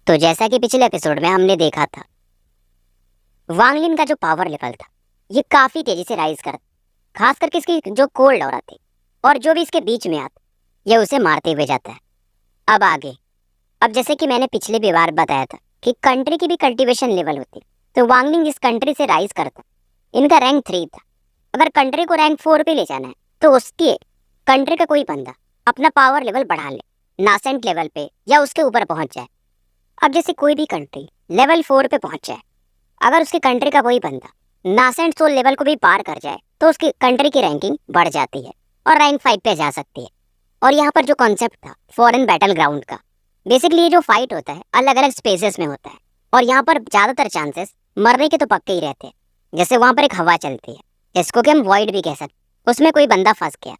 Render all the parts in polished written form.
तो जैसा कि पिछले एपिसोड में हमने देखा था, वांग लिन का जो पावर लेवल था ये काफी तेजी से राइज करता, खास करके इसकी जो कोल्ड ऑरा थी और जो भी इसके बीच में आता ये उसे मारते हुए जाता है। अब आगे, अब जैसे कि मैंने पिछले भी बार बताया था कि कंट्री की भी कल्टीवेशन लेवल होती, तो वांग लिन इस कंट्री से राइज करता। इनका रैंक 3 था। अगर कंट्री को रैंक 4 पे ले जाना है तो उसके कंट्री का कोई बंदा अपना पावर लेवल बढ़ा ले, नासेंट लेवल पे या उसके ऊपर पहुंच जाए। अब जैसे कोई भी कंट्री लेवल 4 पे पहुंच जाए, अगर उसकी कंट्री का कोई बंदा नासेंट सोल लेवल को भी पार कर जाए तो उसकी कंट्री की रैंकिंग बढ़ जाती है और रैंक 5 पे जा सकती है। और यहाँ पर जो कॉन्सेप्ट था फॉरेन बैटल ग्राउंड का, बेसिकली ये जो फाइट होता है अलग अलग स्पेसेस में होता है और यहाँ पर ज्यादातर चांसेस मरने के तो पक्के ही रहते हैं। जैसे वहाँ पर एक हवा चलती है जिसको कि हम वॉइड भी कह सकते, उसमें कोई बंदा फंस गया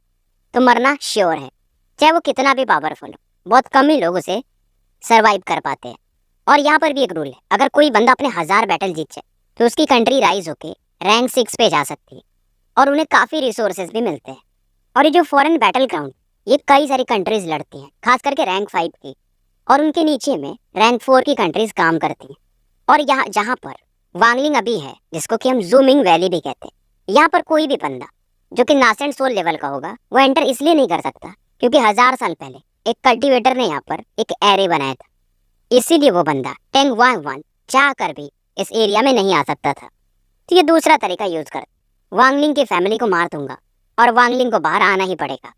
तो मरना श्योर है, चाहे वो कितना भी पावरफुल हो। बहुत कम ही लोग उसे सर्वाइव कर पाते हैं। और यहाँ पर भी एक रूल है, अगर कोई बंदा अपने 1000 बैटल जीत जाए तो उसकी कंट्री राइज होके रैंक 6 पे जा सकती है और उन्हें काफ़ी रिसोर्सेज भी मिलते हैं। और ये जो फॉरेन बैटल ग्राउंड, ये कई सारी कंट्रीज लड़ती हैं, खास करके रैंक 5 की, और उनके नीचे में रैंक 4 की कंट्रीज काम करती हैं। और यहाँ जहाँ पर वांगलिंग अभी है, जिसको कि हम जूमिंग वैली भी कहते हैं, यहाँ पर कोई भी बंदा जो कि नासेंट सोल लेवल का होगा वो एंटर इसलिए नहीं कर सकता क्योंकि 1000 साल पहले एक कल्टीवेटर ने यहाँ पर एक एरे बनाया था। इसीलिए वो बंदा टेंग वांग वन चाह कर भी इस एरिया में नहीं आ सकता था। तो ये दूसरा तरीका यूज कर वांगलिंग की फैमिली को मार दूंगा और वांगलिंग को बाहर आना ही पड़ेगा,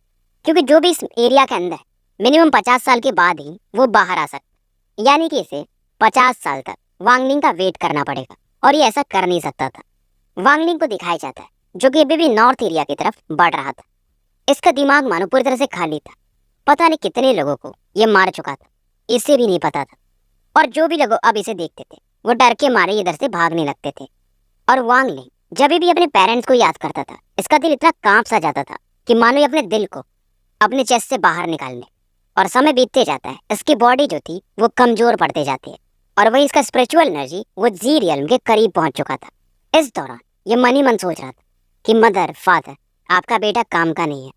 क्योंकि जो भी इस एरिया के अंदर मिनिमम 50 साल के बाद ही वो बाहर आ सकता, यानी कि इसे 50 साल तक वांगलिंग का वेट करना पड़ेगा और ये ऐसा कर नहीं सकता था। वांगलिंग को दिखाया जाता है जो कि अभी भी नॉर्थ एरिया की तरफ बढ़ रहा था। इसका दिमाग मानो पूरी तरह से खाली था, पता नहीं कितने लोगों को ये मार चुका था, इसे भी नहीं पता था। और जो भी लोग अब इसे देखते थे वो डर के मारे इधर से भागने लगते थे। और वांग लिंग जब भी अपने पेरेंट्स को याद करता था, इसका दिल इतना कांप सा जाता था कि मानो ये अपने दिल को अपने चेस्ट से बाहर निकालने। और समय बीतते जाता है, इसकी बॉडी जो थी वो कमजोर पड़ते जाती है और वही इसका स्पिरिचुअल एनर्जी वो जी रियल्म के करीब पहुंच चुका था। इस दौरान ये मन ही मन सोच रहा था कि मदर फादर, आपका बेटा काम का नहीं है।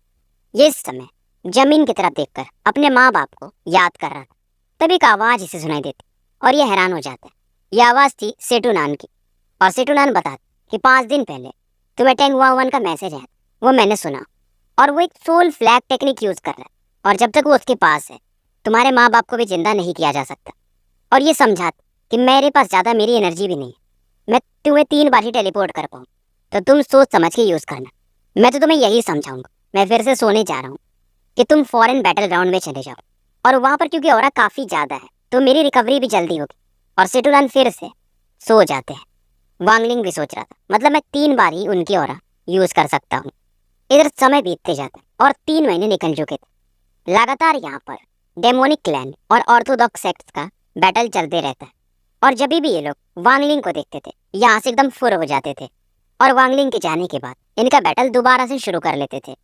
ये इस समय जमीन की तरफ देखकर अपने माँ बाप को याद कर रहा था। तभी एक आवाज इसे सुनाई देती और ये हैरान हो जाता है। ये आवाज थी सेटुनान की, और सेटुनान बताता कि 5 दिन पहले तुम्हें टेंग वांग वन का मैसेज आया, वो मैंने सुना, और वो एक सोल फ्लैग टेक्निक यूज कर रहा है और जब तक वो उसके पास है तुम्हारे माँ बाप को भी जिंदा नहीं किया जा सकता। और ये समझाता कि मेरे पास ज़्यादा मेरी एनर्जी भी नहीं है, मैं तुम्हें 3 बार ही टेलीपोर्ट कर पाऊँ, तो तुम सोच समझ के यूज़ करना। मैं तो तुम्हें यही समझाऊंगा। मैं फिर से सोने जा रहा हूँ कि तुम फॉरेन बैटल ग्राउंड में चले जाओ, और वहाँ पर क्योंकि ऑरा काफ़ी ज़्यादा है तो मेरी रिकवरी भी जल्दी होगी। और सेटुलान फिर से सो जाते हैं। वांगलिंग भी सोच रहा था, मतलब मैं 3 बार ही उनकी ऑरा यूज़ कर सकता हूँ। इधर समय बीतते जाता है और 3 महीने निकल चुके थे। लगातार यहाँ पर डेमोनिक क्लैन और ऑर्थोडॉक्स सेक्ट्स का बैटल चलते रहता है। और जब भी ये लोग वांगलिंग को देखते थे यहाँ से एकदम फुर हो जाते थे, और वांगलिंग के जाने के बाद इनका बैटल दोबारा से शुरू कर लेते थे।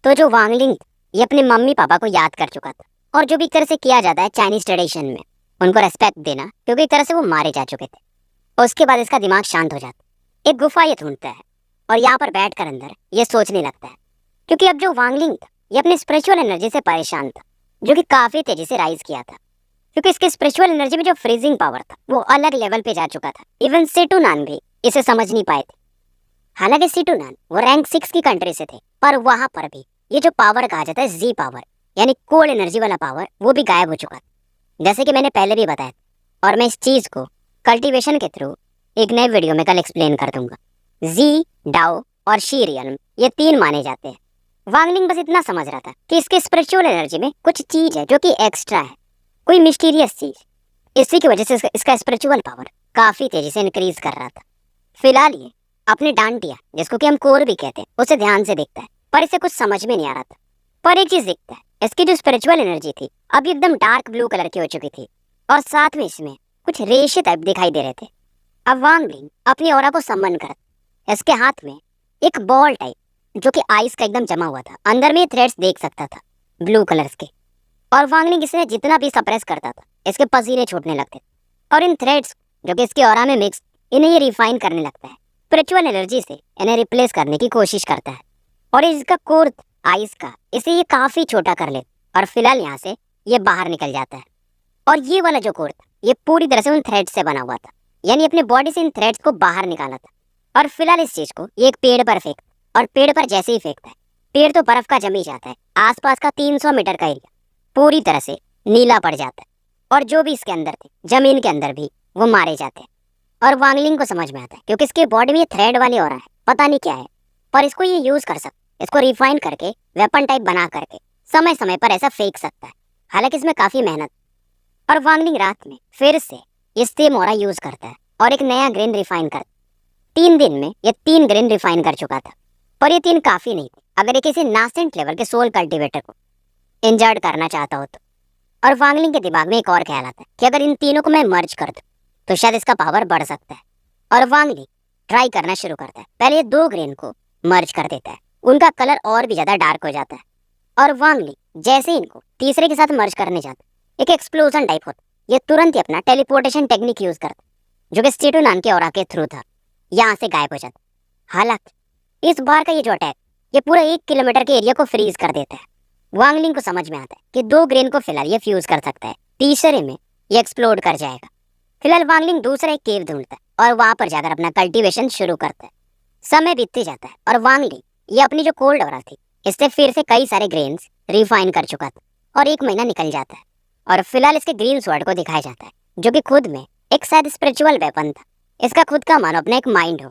तो जो वांगलिंग ये अपने मम्मी पापा को याद कर चुका था, और जो भी एक तरह से किया जाता है चाइनीज ट्रेडिशन में, उनको रेस्पेक्ट देना, क्योंकि एक तरह से वो मारे जा चुके थे। उसके बाद इसका दिमाग शांत हो जाता, एक गुफा ये ढूंढता है और यहाँ पर बैठकर अंदर ये सोचने लगता है, क्योंकि अब जो वांगलिंग था ये अपनी स्पिरिचुअल एनर्जी से परेशान था, जो कि काफी तेजी से राइज किया था, क्योंकि इसके स्पिरिचुअल एनर्जी में जो फ्रीजिंग पावर था वो अलग लेवल पे जा चुका था। इवन सेटुनान भी इसे समझ नहीं पाए थे। हालांकि सेटुनान वो रैंक 6 की कंट्री से थे, पर वहां पर भी ये जो पावर कहा जाता है जी पावर, यानी कोल्ड एनर्जी वाला पावर, वो भी गायब हो चुका था, जैसे कि मैंने पहले भी बताया। और मैं इस चीज को कल्टीवेशन के थ्रू एक नए वीडियो में कल एक्सप्लेन कर दूंगा। जी, डाओ और शी रियल्म, ये 3 माने जाते हैं। वांगलिंग बस इतना समझ रहा था कि इसके स्पिरिचुअल एनर्जी में कुछ चीज है जो कि एक्स्ट्रा है, कोई मिस्टीरियस चीज। इसी की वजह से इसका स्पिरिचुअल पावर काफी तेजी से इंक्रीज कर रहा था। फिलहाल ये अपने डांटिया, जिसको कि हम कोर भी कहते हैं, उसे ध्यान से देखता है, पर इसे कुछ समझ में नहीं आ रहा था। पर एक चीज दिखता है, इसकी जो स्पिरिचुअल एनर्जी थी अब एकदम डार्क ब्लू कलर की हो चुकी थी, और साथ में इसमें कुछ रेशे टाइप दिखाई दे रहे थे। अब वांगलिंग अपनी ऑरा को समन कर, इसके हाथ में एक बॉल टाइप जो कि आइस का एकदम जमा हुआ था, अंदर में थ्रेड्स देख सकता था ब्लू कलर्स के। और वांगलिंग इसे जितना भी सप्रेस करता था इसके पसीने छूटने लगते, और इन थ्रेड्स जो कि इसके ऑरा में मिक्स, इन्हें ये रिफाइन करने लगता है, स्पिरिचुअल एनर्जी से इन्हें रिप्लेस करने की कोशिश करता है। और इसका कोर आइस का, इसे ये काफी छोटा कर ले, और फिलहाल यहाँ से ये बाहर निकल जाता है। और ये वाला जो कोड था ये पूरी तरह से उन थ्रेड्स से बना हुआ था, यानी अपने बॉडी से इन थ्रेड्स को बाहर निकाला था। और फिलहाल इस चीज को ये एक पेड़ पर फेंक, और पेड़ पर जैसे ही फेंकता है पेड़ तो बर्फ का जम ही जाता है। आसपास का 300 मीटर का एरिया पूरी तरह से नीला पड़ जाता है, और जो भी इसके अंदर थे जमीन के अंदर भी वो मारे जाते हैं। और वांगलिंग को समझ में आता है क्योंकि इसके बॉडी में ये थ्रेड वाली हो रहा है, पता नहीं क्या है, पर इसको ये यूज कर सकता है। इसको रिफाइन करके वेपन टाइप बना करके समय समय पर ऐसा फेंक सकता है। हालांकि इसमें काफी मेहनत। और वांगलिंग रात में फिर से ये सेम ऑरा यूज करता है और एक नया ग्रेन रिफाइन करता है। 3 दिन में ये 3 ग्रेन रिफाइन कर चुका था, पर ये 3 काफी नहीं थे अगर ये किसी नासेंट लेवल के सोल कल्टीवेटर को इंजर्ड करना चाहता हो तो। और वांगलिंग के दिमाग में एक और ख्याल आता है कि अगर इन तीनों को मैं मर्ज कर दूं तो शायद इसका पावर बढ़ सकता है। और वांगलिंग ट्राई करना शुरू करता है। पहले ये 2 ग्रेन को मर्ज कर देता है, उनका कलर और भी ज्यादा डार्क हो जाता है। और वांगलिंग जैसे इनको तीसरे के साथ मर्ज करने जाता है एक एक्सप्लोजन टाइप होता है। ये तुरंत ही अपना टेलीपोर्टेशन टेक्निक यूज करता है जो कि स्टेटोनान के ऑरा के थ्रू था, यहाँ से गायब हो जाता है। हालांकि इस बार का ये जो अटैक ये पूरा 1 किलोमीटर के एरिया को फ्रीज कर देता है। वांगलिंग को समझ में आता है कि 2 ग्रेन को फिलहाल ये फ्यूज कर सकता है, तीसरे में ये एक्सप्लोड कर जाएगा। फिलहाल वांगलिंग दूसरा एक केव ढूंढता है और वहां पर जाकर अपना कल्टीवेशन शुरू करता है। समय बीतते जाता है और वांगलिंग ये अपनी जो कोल्ड ऑरा थी इससे फिर से कई सारे ग्रेन्स रिफाइन कर चुका था। और 1 महीना निकल जाता है और फिलहाल इसके ग्रीन स्वॉर्ड को दिखाया जाता है जो कि खुद में एक शायद स्पिरिचुअल वेपन था। इसका खुद का मानो अपना एक माइंड हो।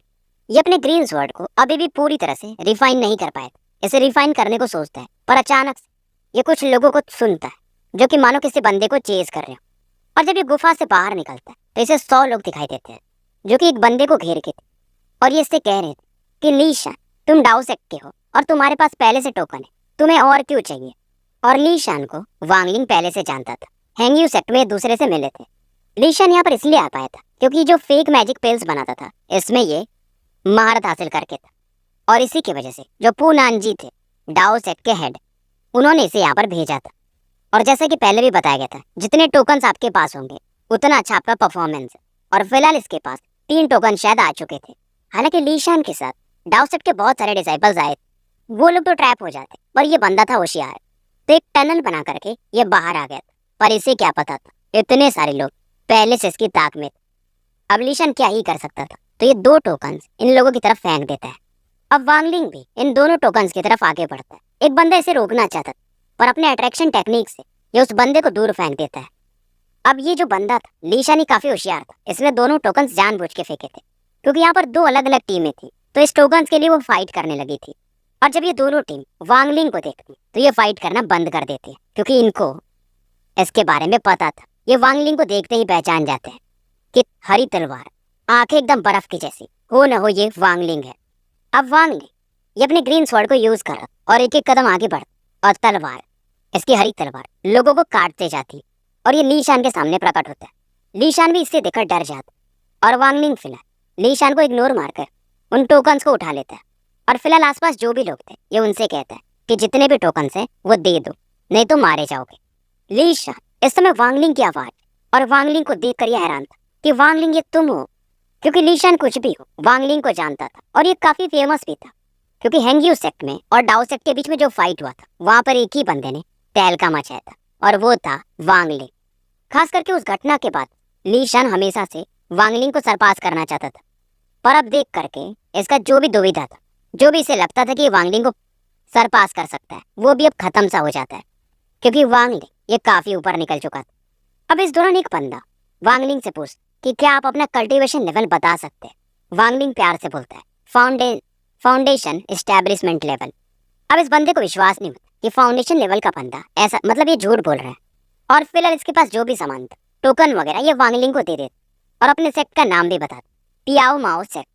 ये अपने ग्रीन स्वॉर्ड को अभी भी पूरी तरह से रिफाइन नहीं कर पाया। इसे रिफाइन करने को सोचता है पर अचानक से ये कुछ लोगों को सुनता है जो कि मानो किसी बंदे को चेज कर रहे हो। और जब ये गुफा से बाहर निकलता है तो इसे 100 लोग दिखाई देते हैं जो कि एक बंदे को घेर के थे और ये इससे कह रहे थे कि लीशान तुम डाउ सेक्ट के हो और तुम्हारे पास पहले से टोकन है, तुम्हें और क्यों चाहिए। और लीशान को वांगलिंग पहले से जानता था, हैंगयू सेक्ट में एक दूसरे से मिले थे। लीशान यहाँ पर इसलिए आ पाया था क्योंकि जो फेक मैजिक पेल्स बनाता था इसमें ये महारत हासिल करके था। और इसी की वजह से जो पूनानजी थे डाओ सेक्ट के हेड, उन्होंने इसे यहाँ पर भेजा था। और जैसे कि पहले भी बताया गया था जितने टोकन्स आपके पास होंगे उतना अच्छा आपका परफॉर्मेंस है। और फिलहाल इसके पास 3 टोकन शायद आ चुके थे। हालांकि लीशान के साथ डाओ सेक्ट के बहुत सारे डिसाइपल्स आए थे, वो लोग तो ट्रैप हो जाते पर ये बंदा था होशियार, तो एक टनल बना करके ये बाहर आ गया था। पर इसे क्या पता था इतने सारे लोग पहले से इसकी ताक में थे। अब लीशान क्या ही कर सकता था, तो ये 2 टोकन्स इन लोगों की तरफ फेंक देता है। अब वांगलिंग भी इन दोनों टोकन्स की तरफ आगे बढ़ता है। एक बंदा इसे रोकना चाहता था पर अपने अट्रैक्शन टेक्निक से ये उस बंदे को दूर फेंक देता है। अब ये जो बंदा था लीशान ही काफी होशियार था, इसने दोनों टोकन्स जानबूझ के फेंके थे क्योंकि यहाँ पर 2 अलग अलग टीमें थी, तो इस टोकन्स के लिए वो फाइट करने लगी थी। और जब ये दोनों टीम वांगलिंग को देखती तो ये फाइट करना बंद कर देती है क्योंकि इनको इसके बारे में पता था। ये वांगलिंग को देखते ही पहचान जाते हैं कि हरी तलवार, आंखें एकदम बर्फ की जैसी, हो न हो ये वांगलिंग है। अब वांगलिंग ये अपने ग्रीन स्वॉर्ड को यूज कर रहा और एक कदम आगे बढ़, और तलवार, इसकी हरी तलवार लोगों को काटते जाती और ये लीशान के सामने प्रकट होता है। लीशान भी इससे देखकर डर जाता और वांगलिंग फिलहाल लीशान को इग्नोर मारकर उन टोकन्स को उठा लेता है। और फिलहाल आसपास जो भी लोग थे ये उनसे कहता है कि जितने भी टोकन्स हैं वो दे दो, नहीं तो मारे जाओगे। लीशान इस समय वांगलिंग की आवाज और वांगलिंग को देखकर ये हैरान था कि वांगलिंग ये तुम हो, क्योंकि लीशान कुछ भी हो वांगलिंग को जानता था और ये काफी फेमस भी था क्योंकि हैंगयू सेक्ट में और डाओ सेक्ट के बीच में जो फाइट हुआ था वहां पर एक ही बंदे ने तहलका मचाया था और वो था वांगलिंग। खास करके उस घटना के बाद लीशान हमेशा से वांगलिंग को सरपास करना चाहता था, पर अब देख करके इसका जो भी दुविधा था, जो भी इसे लगता था कि वांगलिंग को सरपास कर सकता है, वो भी अब खत्म सा हो जाता है क्योंकि वांगलिंग ये काफी ऊपर निकल चुका था। अब इस दौरान एक बंदा वांगलिंग से पूछता कि क्या आप अपना कल्टीवेशन लेवल बता सकते हैं। वांगलिंग प्यार से बोलता है फाउंडेशन एस्टैब्लिशमेंट लेवल। अब इस बंदे को विश्वास नहीं होता कि फाउंडेशन लेवल का बंदा ऐसा, मतलब ये झूठ बोल रहा है। और फिलहाल इसके पास जो भी सामान था, टोकन वगैरह, ये वांगलिंग को दे देता और अपने सेक्ट का नाम भी बताता, पियाओ माओ सेक्ट।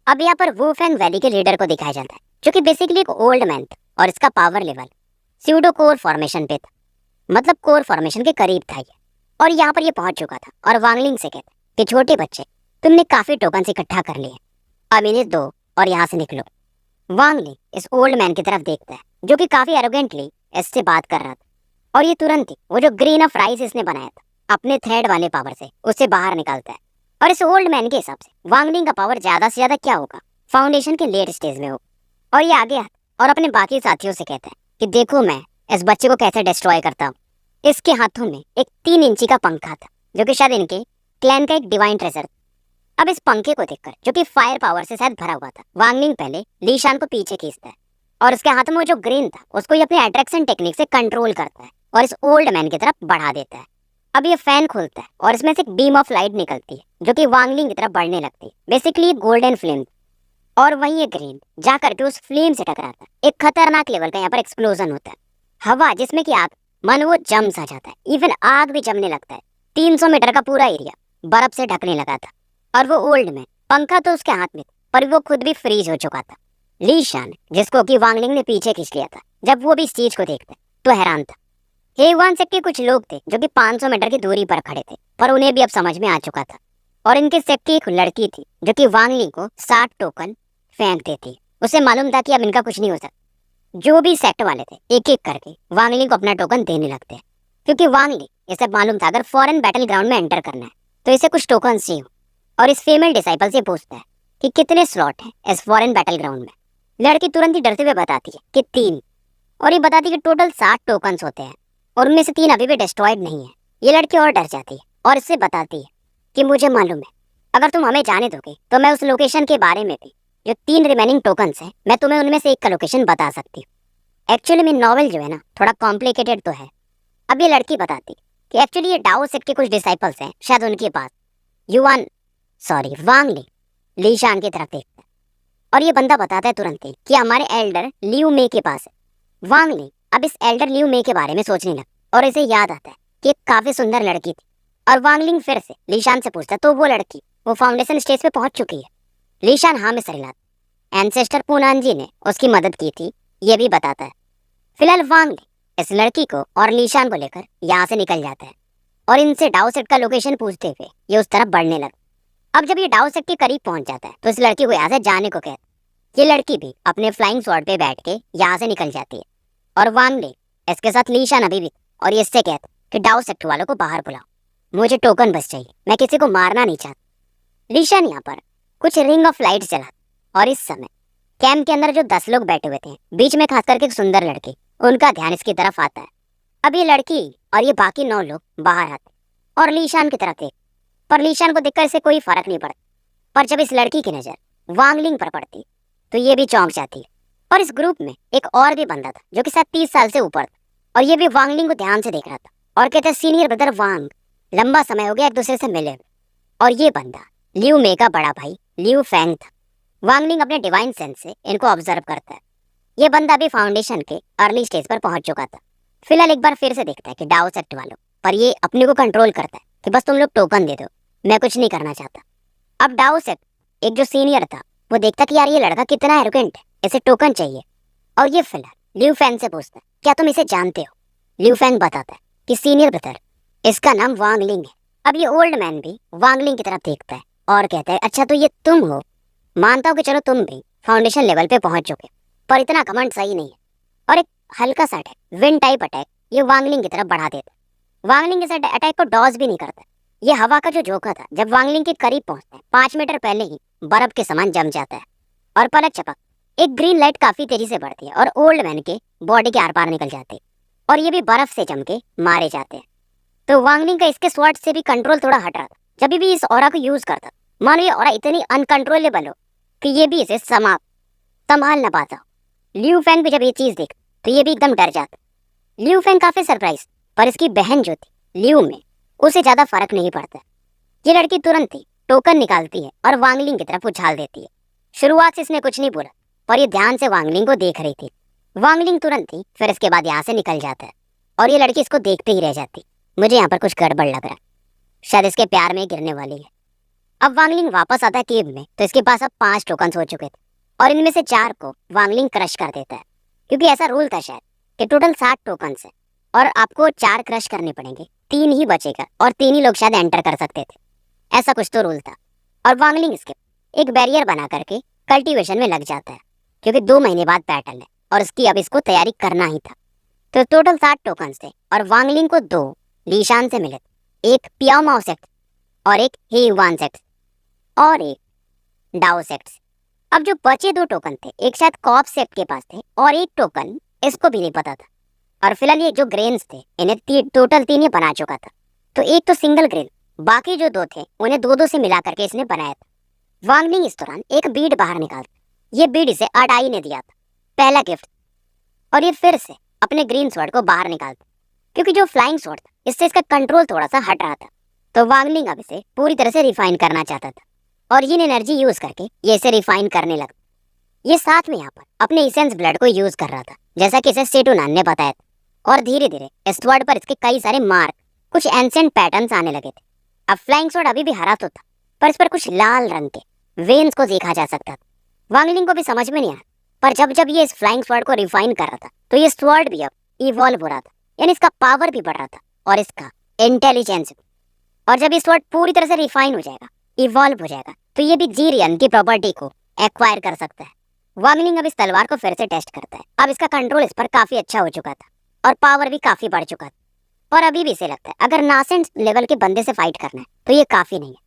अब यहाँ पर वूफेंग वैली के लीडर को दिखाया जाता है जो कि बेसिकली एक ओल्ड मैन था और इसका power level pseudo core formation पे था, मतलब कोर फॉर्मेशन के करीब था ये। और यहाँ पर ये पहुंच चुका था और वांगलिंग से कहता कि छोटे बच्चे, तुमने काफी टोकन इकट्ठा कर लिए, अब इन्हें दो और यहाँ से निकलो। वांगलिंग इस ओल्ड मैन की तरफ देखता है जो कि काफी एरोगेंटली इससे बात कर रहा था और ये तुरंत ही वो जो ग्रेन ऑफ राइस इसने बनाया था अपने थ्रेड वाले पावर से उससे बाहर निकालता है। और इस ओल्ड मैन के हिसाब से वांगलिंग का पावर ज्यादा से ज्यादा क्या होगा, फाउंडेशन के लेट स्टेज में होगा। और ये आगे आता और अपने बाकी साथियों से कहता है कि देखो मैं इस बच्चे को कैसे डिस्ट्रॉय करता हूँ। इसके हाथों में एक 3 इंची का पंखा था, जो कि शायद इनके क्लैन का एक डिवाइन ट्रेजर था। अब इस पंखे को देखकर, जो कि फायर पावर से शायद भरा हुआ था, वांगलिंग पहले लीशान को पीछे खींचता है और उसके हाथ में वो जो ग्रेन था उसको ये अपनी अट्रैक्शन टेक्निक से कंट्रोल करता है और इस ओल्ड मैन की तरफ बढ़ा देता है। अब ये फैन खुलता है और इसमें से एक बीम ऑफ लाइट निकलती है, जो कि वांगलिंग की तरफ बढ़ने लगती है। बेसिकली गोल्डन फ्लेम, और वहीं ये ग्रेन जा करके उस फ्लेम से टकराता है। एक खतरनाक लेवल का यहाँ पर एक्सप्लोजन होता है। हवा जिसमें कि आग, मन वो जम सा जाता है, इवन आग भी जमने लगता है। 300 मीटर का पूरा एरिया बर्फ से ढकने लगा था और वो ओल्ड मैन, पंखा तो उसके हाथ में था पर वो खुद भी फ्रीज हो चुका था। लीशान, जिसको कि वांगलिंग ने पीछे खींच लिया था, जब वो भी इस चीज को देखता तो हैरान था। हेवान सेक्ट के कुछ लोग थे जो कि 500 मीटर की दूरी पर खड़े थे, पर उन्हें भी अब समझ में आ चुका था। और इनके सेक्ट की एक लड़की थी जो कि वांगलिंग को 60 टोकन फेंक देती। उसे मालूम था कि अब इनका कुछ नहीं हो सकता। जो भी सेक्ट वाले थे एक एक करके वांगलिंग को अपना टोकन देने लगते हैं, क्योंकि वांगलिंग इसे मालूम था अगर फॉरेन बैटल ग्राउंड में एंटर करना है तो इसे कुछ टोकन चाहिए। और इस फीमेल डिसाइपल से पूछता है कि कितने स्लॉट हैं इस फॉरेन बैटल ग्राउंड में। लड़की तुरंत ही डरते हुए बताती है कि 3, और ये बताती है कि टोटल 60 टोकन होते हैं और उनमें से 3 अभी भी डिस्ट्रॉयड नहीं है। ये लड़की और डर जाती है और इससे बताती है कि मुझे मालूम है अगर तुम हमें जाने दोगे तो मैं उस लोकेशन के बारे में भी, जो 3 रिमेनिंग टोकन्स हैं, मैं तुम्हें उनमें से एक का लोकेशन बता सकती हूँ। एक्चुअली में नॉवेल जो है ना थोड़ा कॉम्प्लिकेटेड तो है। अब ये लड़की बताती कि एक्चुअली ये डाओ सेक्ट के कुछ डिसाइपल्स हैं शायद उनके पास। वांगलिंग लीशान की तरफ देखता है और ये बंदा बताता है तुरंत ही कि हमारे एल्डर लियू मे के पास है। वांगलिंग अब इस एल्डर लियू मे के बारे में सोचने लगा और इसे याद आता है कि एक काफी सुंदर लड़की थी। और वांगलिंग फिर से लीशान से पूछता तो वो लड़की वो फाउंडेशन स्टेज पे पहुंच चुकी है। लीशान हाँ में सर हिलाता। एंसेस्टर पूनानजी ने उसकी मदद की थी, ये भी बताता है। फिलहाल वांगलिंग इस लड़की को और लीशान को लेकर यहाँ से निकल जाता है और इनसे डाओ सेट का लोकेशन पूछते हुए ये उस तरफ बढ़ने लगा। अब जब ये डाओ सेट के करीब पहुंच जाता है तो इस लड़की को यहाँ से जाने को कहता है। ये लड़की भी अपने फ्लाइंग स्वॉर्ड पे बैठ के यहाँ से निकल जाती है और वांगलिंग इसके साथ लीशान अभी भी, और ये इससे कहता है कि डाओ सेक्ट वालों को बाहर बुलाओ, मुझे टोकन बस चाहिए, मैं किसी को मारना नहीं चाहता। लीशान यहाँ पर कुछ रिंग ऑफ लाइट चला और इस समय कैंप के अंदर जो 10 लोग बैठे हुए थे, बीच में खास करके एक सुंदर लड़की, उनका ध्यान इसकी तरफ आता है। अब ये लड़की और ये बाकी 9 लोग बाहर आते और लीशान की तरफ देख, पर लीशान को देखकर इसे कोई फर्क नहीं पड़ता। पर जब इस लड़की की नजर वांगलिंग पर पड़ती तो ये भी चौंक जाती है। और इस ग्रुप में एक और भी बंदा था जो कि शायद 30 साल से ऊपर था और ये भी वांगलिंग को ध्यान से देख रहा था और कहते सीनियर ब्रदर वांग, लंबा समय हो गया एक दूसरे से मिले। और ये बंदा लियू मे का बड़ा भाई लियू फैंग था। वांगलिंग अपने डिवाइन सेंस से इनको ऑब्जर्व करता है। ये बंदा भी फाउंडेशन के अर्ली स्टेज पर पहुंच चुका था। फिलहाल एक बार फिर से देखता है कि डाओ सेक्ट वालों पर ये अपने को कंट्रोल करता है कि बस तुम लोग टोकन दे दो, मैं कुछ नहीं करना चाहता। अब डाओ सेक्ट एक जो सीनियर था वो देखता कि यार ये लड़का कितना एरोगेंट है, इसे टोकन चाहिए। और ये फिलहाल लियू फैंग से पूछता है क्या तुम इसे जानते हो। लियू फैंग बताता है कि सीनियर ब्रदर इसका नाम वांगलिंग है। अब ये ओल्ड मैन भी वांगलिंग की तरफ देखता है और कहता है अच्छा तो ये तुम हो। मानता हूँ कि चलो तुम भी फाउंडेशन लेवल पे पहुंच चुके, पर इतना कमांड सही नहीं है। और एक हल्का सा अटैक, विंड टाइप अटैक, ये वांगलिंग की तरफ बढ़ा देता है। वांगलिंग इस अटैक को डॉज भी नहीं करता। ये हवा का जो झोंका था जब वांगलिंग के करीब पहुंचता है 5 मीटर पहले ही बर्फ के समान जम जाता है और पलक चपक एक ग्रीन लाइट काफी तेजी से बढ़ती है और ओल्ड मैन के बॉडी के आर पार निकल जाते हैं और ये भी बर्फ से जम के मारे जाते हैं। तो वांगलिंग का इसके स्वॉर्ड से भी कंट्रोल थोड़ा हट रहा था। जब भी इस ऑरा को यूज करता मानो ये ऑरा इतनी अनकंट्रोलेबल हो कि ये भी इसे संभाल ना पाता। लियू फैंग भी जब ये चीज देख तो ये भी एकदम डर जाता। लियू फैंग काफी सरप्राइज, पर इसकी बहन जो थी लियू में, उसे ज्यादा फर्क नहीं पड़ता। ये लड़की तुरंत ही टोकन निकालती है और वांगलिंग की तरफ उछाल देती है। शुरुआत से इसने कुछ नहीं बोला पर ये ध्यान से वांगलिंग को देख रही थी। वांगलिंग तुरंत ही फिर इसके बाद यहाँ से निकल जाता है और ये लड़की इसको देखते ही रह जाती। मुझे यहाँ पर कुछ गड़बड़ लग रहा है, शायद इसके प्यार में गिरने वाली है। अब वांगलिंग वापस आता है केव में तो इसके पास अब 5 टोकन हो चुके थे और इनमें से 4 को वांगलिंग क्रश कर देता है, क्योंकि ऐसा रूल था शायद कि टोटल 60 टोकन है और आपको 4 क्रश करने पड़ेंगे, 3 ही बचेगा और 3 ही लोग शायद एंटर कर सकते थे, ऐसा कुछ तो रूल था। और वांगलिंग इसके एक बैरियर बना करके कल्टीवेशन में लग जाता है, क्योंकि 2 महीने बाद बैटल है और इसकी अब इसको तैयारी करना ही था। तो टोटल 60 टोकन थे और वांगलिंग को 2 लीशान से मिले, एक पियाओ माओ सेक्ट और एक हेयुआन सेक्ट और एक डाओ सेक्ट। अब जो बचे 2 टोकन थे, एक शायद कॉप सेक्ट के पास थे और एक टोकन इसको भी नहीं पता था। और फिलहाल ये जो ग्रेन्स थे इन्हें टोटल 3 ये बना चुका था। तो एक तो सिंगल ग्रेन, बाकी जो 2 थे उन्हें 2-2 से मिला करके इसने बनाया था। वांगलिंग इस दौरान एक बीड बाहर निकालता। ये बीड इसे अडाई ने दिया था, पहला गिफ्ट। और ये फिर से अपने ग्रीन स्वॉर्ड को बाहर निकालता, क्योंकि जो फ्लाइंग स्वॉर्ड था इससे इसका कंट्रोल थोड़ा सा हट रहा था। तो वांगलिंग अब इसे पूरी तरह से रिफाइन करना चाहता था और ये एनर्जी यूज करके ये इसे रिफाइन करने लगा। ये साथ में यहाँ पर अपने इसेंस ब्लड को यूज कर रहा था, जैसा कि इसे सेटुनान ने बताया था। और धीरे धीरे इस स्वॉर्ड पर इसके कई सारे मार्क, कुछ एंशिएंट पैटर्न्स आने लगे थे। अब फ्लाइंग स्वॉर्ड अभी भी हरा तो था, पर इस पर कुछ लाल रंग के वेन्स को देखा जा सकता था। वांगलिंग को भी समझ में नहीं आया, पर जब जब ये इस फ्लाइंग स्वॉर्ड को रिफाइन कर रहा था तो ये स्वॉर्ड भी अब इवॉल्व हो रहा था, यानी इसका पावर भी बढ़ रहा था और इसका इंटेलिजेंस भी। और जब ये स्वॉर्ड पूरी तरह से रिफाइन हो जाएगा, इवॉल्व हो जाएगा, तो ये भी जीरियन की प्रॉपर्टी को एक्वायर कर सकता है। वांगलिंग अब इस तलवार को फिर से टेस्ट करता है। अब इसका कंट्रोल इस पर काफी अच्छा हो चुका था और पावर भी काफी बढ़ चुका था। और अभी भी इसे लगता है अगर नासेंट लेवल के बंदे से फाइट करना है तो ये काफी नहीं है।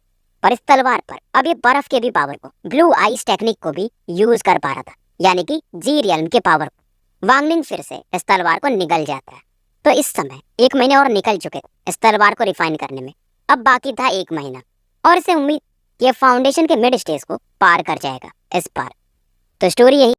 पर इस तलवार पर अब ये बर्फ के भी पावर को, ब्लू आइस टेक्निक को भी यूज कर पा रहा था, यानी कि जी रियल्म के पावर को। वांगलिंग फिर से इस तलवार को निगल जाता है। तो इस समय 1 महीने और निकल चुके थे इस तलवार को रिफाइन करने में। अब बाकी था 1 महीना और इसे उम्मीद ये फाउंडेशन के मिड स्टेज को पार कर जाएगा इस बार। तो स्टोरी यही